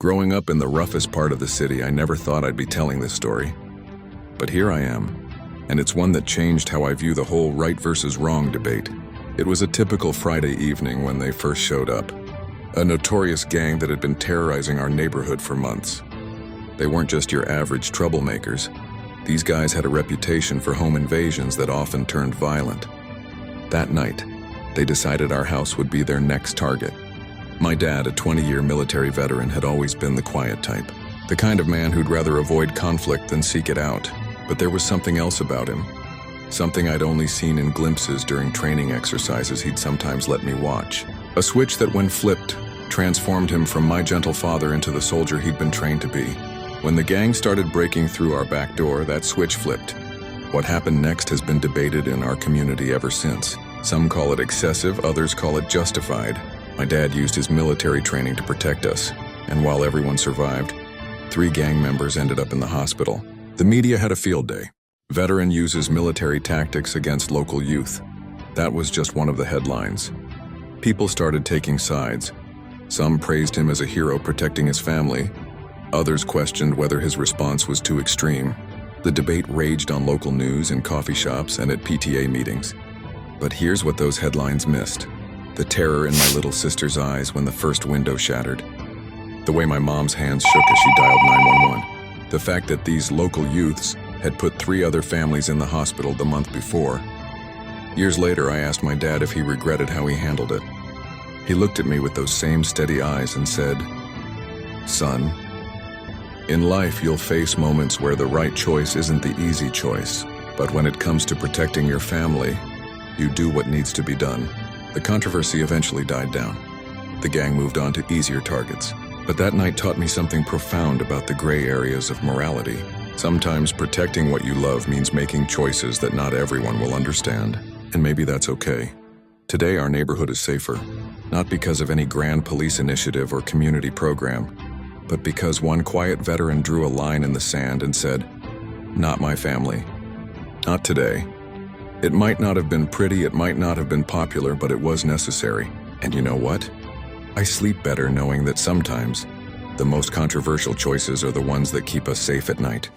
Growing up in the roughest part of the city, I never thought I'd be telling this story. But here I am, and it's one that changed how I view the whole right versus wrong debate. It was a typical Friday evening when they first showed up. A notorious gang that had been terrorizing our neighborhood for months. They weren't just your average troublemakers. These guys had a reputation for home invasions that often turned violent. That night, they decided our house would be their next target. My dad, a 20-year military veteran, had always been the quiet type. The kind of man who'd rather avoid conflict than seek it out. But there was something else about him. Something I'd only seen in glimpses during training exercises he'd sometimes let me watch. A switch that, when flipped, transformed him from my gentle father into the soldier he'd been trained to be. When the gang started breaking through our back door, that switch flipped. What happened next has been debated in our community ever since. Some call it excessive, others call it justified. My dad used his military training to protect us, and while everyone survived, 3 gang members ended up in the hospital. The media had a field day. Veteran uses military tactics against local youth. That was just one of the headlines. People started taking sides. Some praised him as a hero protecting his family. Others questioned whether his response was too extreme. The debate raged on local news, in coffee shops, and at PTA meetings. But here's what those headlines missed. The terror in my little sister's eyes when the first window shattered. The way my mom's hands shook as she dialed 911. The fact that these local youths had put 3 other families in the hospital the month before. Years later, I asked my dad if he regretted how he handled it. He looked at me with those same steady eyes and said, "Son, in life you'll face moments where the right choice isn't the easy choice, but when it comes to protecting your family, you do what needs to be done." The controversy eventually died down. The gang moved on to easier targets. But that night taught me something profound about the gray areas of morality. Sometimes protecting what you love means making choices that not everyone will understand, and maybe that's okay. Today our neighborhood is safer, not because of any grand police initiative or community program, but because one quiet veteran drew a line in the sand and said, "Not my family. Not today." It might not have been pretty, it might not have been popular, but it was necessary. And you know what? I sleep better knowing that sometimes the most controversial choices are the ones that keep us safe at night.